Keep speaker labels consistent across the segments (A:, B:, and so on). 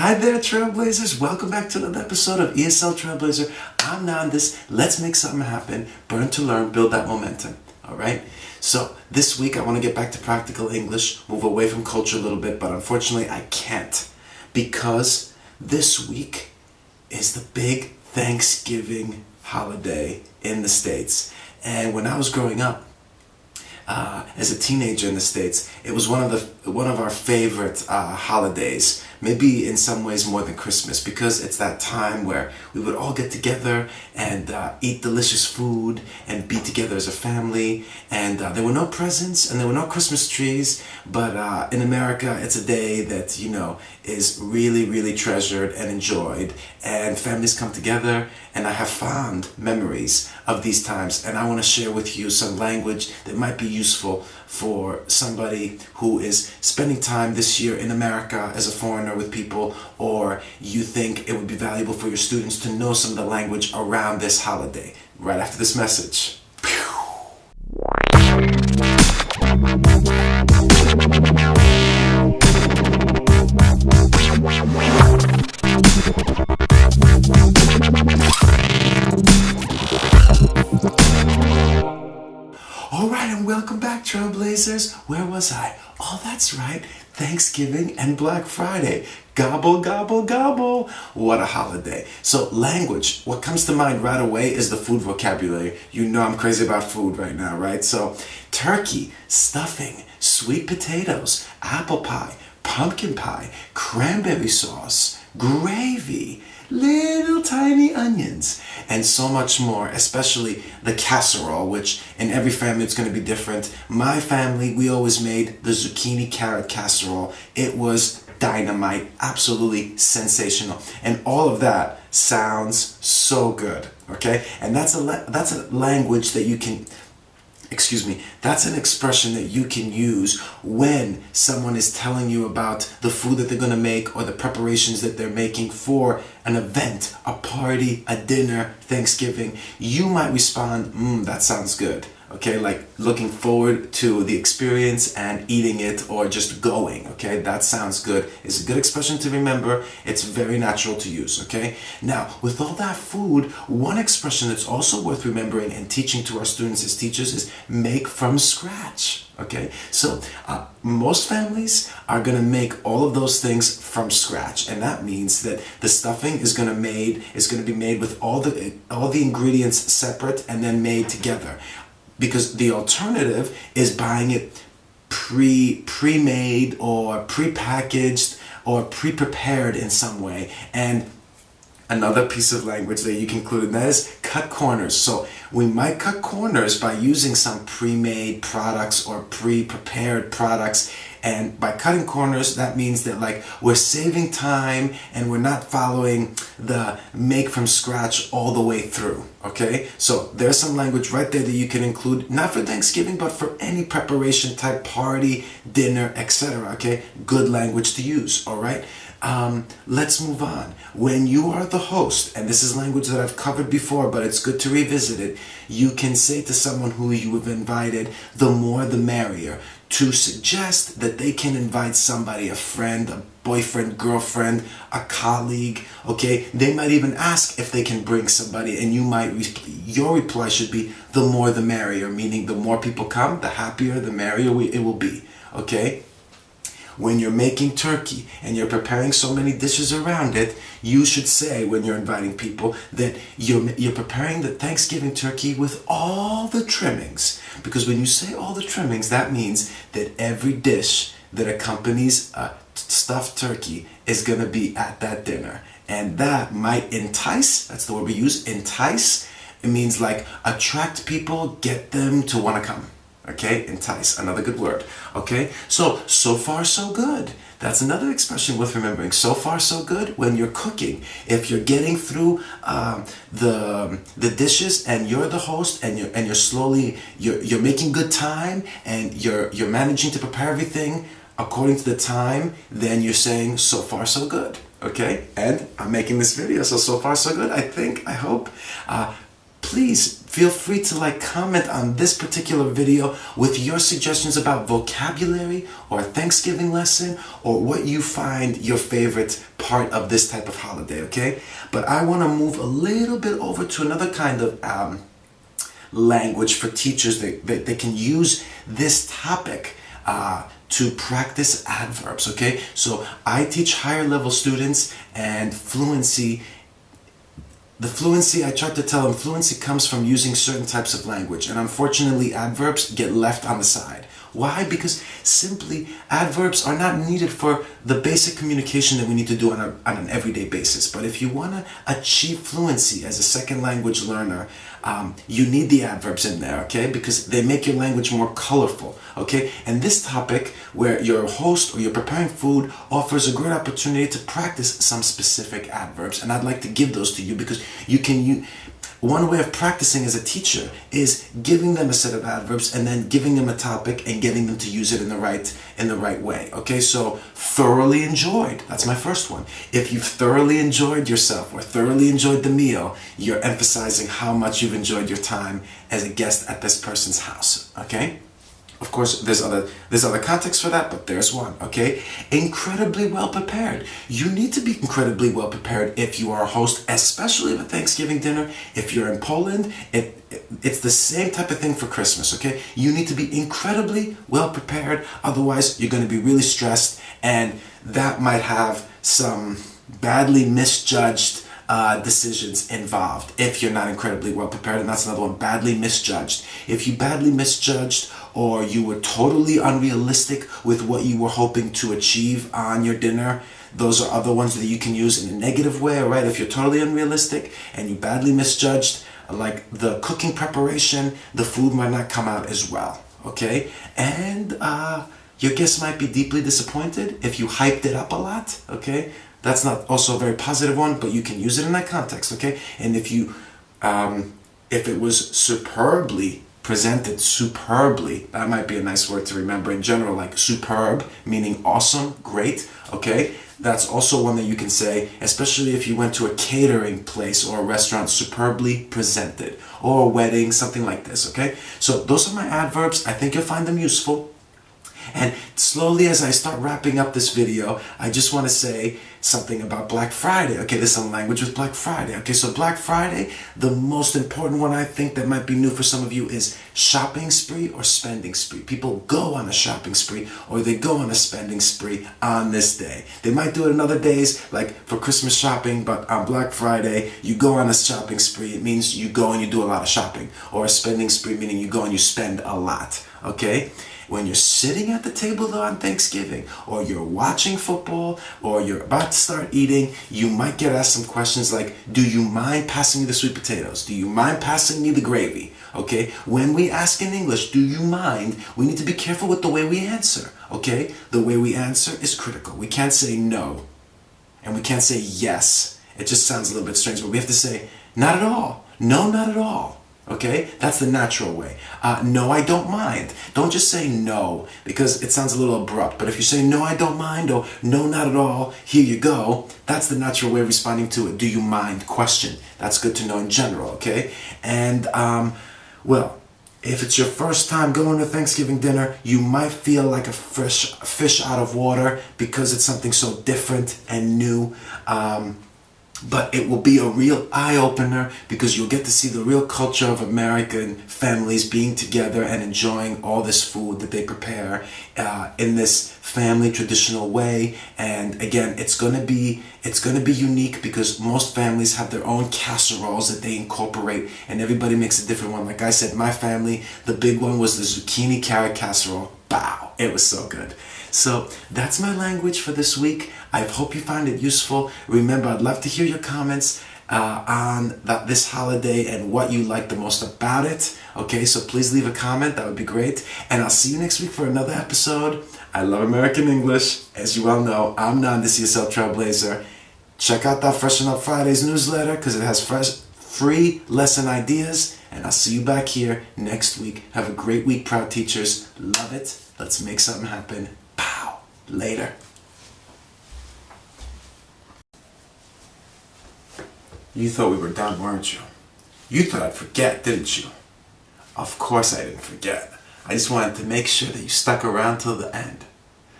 A: Hi there, Trailblazers. Welcome back to another episode of ESL Trailblazer. I'm Nandis. Let's make something happen. Burn to learn, build that momentum. All right? So this week I want to get back to practical English, move away from culture a little bit, but unfortunately I can't because this week is the big Thanksgiving holiday in the States. And when I was growing up, as a teenager in the States, it was one of our favorite holidays. Maybe in some ways more than Christmas, because it's that time where we would all get together and eat delicious food and be together as a family. And there were no presents and there were no Christmas trees, but in America, it's a day that, is really, really treasured and enjoyed. And families come together, and I have fond memories of these times. And I want to share with you some language that might be useful for somebody who is spending time this year in America as a foreigner with people, or you think it would be valuable for your students to know some of the language around this holiday. Right after this message. Alright, and welcome back, Trailblazers. Where was I? Oh, that's right. Thanksgiving and Black Friday. Gobble, gobble, gobble. What a holiday. So language, what comes to mind right away is the food vocabulary. You know I'm crazy about food right now, right? So turkey, stuffing, sweet potatoes, apple pie, pumpkin pie, cranberry sauce, gravy, little tiny onions, and so much more, especially the casserole, which in every family it's going to be different. My family, we always made the zucchini carrot casserole. It was dynamite, absolutely sensational. And all of that sounds so good, okay? And that's a language that you can, that's an expression that you can use when someone is telling you about the food that they're going to make or the preparations that they're making for an event, a party, a dinner, Thanksgiving. You might respond, that sounds good. Okay, like looking forward to the experience and eating it, or just going, okay? That sounds good. It's a good expression to remember. It's very natural to use, okay? Now, with all that food, one expression that's also worth remembering and teaching to our students as teachers is make from scratch, okay? So, most families are gonna make all of those things from scratch, and that means that the stuffing is gonna be made with all the ingredients separate and then made together. Because the alternative is buying it pre-made or pre-packaged or pre-prepared in some way. And another piece of language that you can include in that is cut corners. So we might cut corners by using some pre-made products or pre-prepared products. And by cutting corners, that means that we're saving time and we're not following the make from scratch all the way through, okay? So there's some language right there that you can include, not for Thanksgiving, but for any preparation type party, dinner, etc., okay? Good language to use, all right? Let's move on. When you are the host, and this is language that I've covered before, but it's good to revisit it, you can say to someone who you have invited, the more the merrier, to suggest that they can invite somebody, a friend, a boyfriend, girlfriend, a colleague, okay? They might even ask if they can bring somebody, and your reply should be the more the merrier, meaning the more people come, the happier, the merrier it will be, okay? When you're making turkey and you're preparing so many dishes around it, you should say when you're inviting people that you're preparing the Thanksgiving turkey with all the trimmings. Because when you say all the trimmings, that means that every dish that accompanies a stuffed turkey is going to be at that dinner. And that might entice, that's the word we use, entice. It means attract people, get them to want to come. Okay, entice, another good word. Okay, so far so good. That's another expression worth remembering. So far so good when you're cooking. If you're getting through the dishes and you're the host and you're making good time and you're managing to prepare everything according to the time, then you're saying so far so good. Okay, and I'm making this video, so far so good. I hope. Please feel free to comment on this particular video with your suggestions about vocabulary or a Thanksgiving lesson or what you find your favorite part part of this type of holiday, okay? But I want to move a little bit over to another kind of language for teachers that they can use this topic to practice adverbs, okay? So I teach higher level students, and fluency, I tried to tell them fluency comes from using certain types of language, and unfortunately adverbs get left on the side. Why? Because simply adverbs are not needed for the basic communication that we need to do on an everyday basis. But if you want to achieve fluency as a second language learner, you need the adverbs in there, okay? Because they make your language more colorful, okay? And this topic, where you're a host or you're preparing food, offers a great opportunity to practice some specific adverbs. And I'd like to give those to you because one way of practicing as a teacher is giving them a set of adverbs and then giving them a topic and getting them to use it in the right way. Okay, so thoroughly enjoyed. That's my first one. If you've thoroughly enjoyed yourself or thoroughly enjoyed the meal, you're emphasizing how much you've enjoyed your time as a guest at this person's house. Okay? Of course, there's other context for that, but there's one, okay? Incredibly well prepared. You need to be incredibly well prepared if you are a host, especially at a Thanksgiving dinner. If you're in Poland, it's the same type of thing for Christmas, okay? You need to be incredibly well prepared, otherwise you're going to be really stressed, and that might have some badly misjudged decisions involved if you're not incredibly well prepared. And that's another one, badly misjudged. If you badly misjudged, or you were totally unrealistic with what you were hoping to achieve on your dinner, those are other ones that you can use in a negative way, right? If you're totally unrealistic and you badly misjudged, like the cooking preparation, the food might not come out as well, okay? And your guests might be deeply disappointed if you hyped it up a lot, okay? That's not also a very positive one, but you can use it in that context, okay? And if it was superbly presented, superbly, that might be a nice word to remember in general, like superb, meaning awesome, great, okay? That's also one that you can say, especially if you went to a catering place or a restaurant, superbly presented, or a wedding, something like this, okay? So those are my adverbs. I think you'll find them useful. And slowly, as I start wrapping up this video, I just want to say something about Black Friday. Okay, there's some language with Black Friday. Okay, so Black Friday, the most important one I think that might be new for some of you is shopping spree or spending spree. People go on a shopping spree or they go on a spending spree on this day. They might do it on other days, like for Christmas shopping, but on Black Friday, you go on a shopping spree. It means you go and you do a lot of shopping. Or a spending spree, meaning you go and you spend a lot. Okay? When you're sitting at the table though on Thanksgiving, or you're watching football, or you're about to start eating, you might get asked some questions like, do you mind passing me the sweet potatoes? Do you mind passing me the gravy? Okay, when we ask in English, do you mind, we need to be careful with the way we answer, okay? The way we answer is critical. We can't say no, and we can't say yes. It just sounds a little bit strange, but we have to say, not at all. No, not at all. Okay, that's the natural way. No, I don't mind. Don't just say no, because it sounds a little abrupt. But if you say no, I don't mind, or no, not at all, here you go, that's the natural way of responding to it. Do you mind? Question. That's good to know in general, okay? And, well, if it's your first time going to Thanksgiving dinner, you might feel like a fresh fish out of water because it's something so different and new. But it will be a real eye-opener because you'll get to see the real culture of American families being together and enjoying all this food that they prepare in this family traditional way. And again, it's gonna be unique because most families have their own casseroles that they incorporate, and everybody makes a different one. Like I said, my family, the big one was the zucchini carrot casserole. Wow, it was so good. So that's my language for this week. I hope you find it useful. Remember, I'd love to hear your comments on this holiday and what you like the most about it. Okay, so please leave a comment. That would be great. And I'll see you next week for another episode. I love American English. As you all know, I'm Nan, the CSL Trailblazer. Check out that Freshen Up Fridays newsletter because it has free lesson ideas. And I'll see you back here next week. Have a great week, proud teachers. Love it. Let's make something happen. Pow. Later. You thought we were done, weren't you? You thought I'd forget, didn't you? Of course I didn't forget. I just wanted to make sure that you stuck around till the end.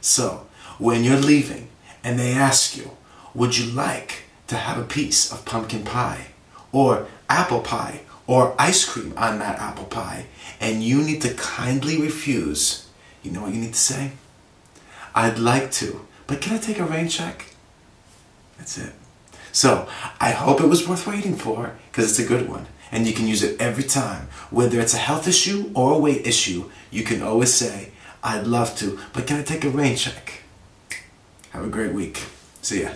A: So, when you're leaving and they ask you, would you like to have a piece of pumpkin pie or apple pie or ice cream on that apple pie, and you need to kindly refuse, you know what you need to say? I'd like to, but can I take a rain check? That's it. So I hope it was worth waiting for, because it's a good one. And you can use it every time. Whether it's a health issue or a weight issue, you can always say, I'd love to, but can I take a rain check? Have a great week. See ya.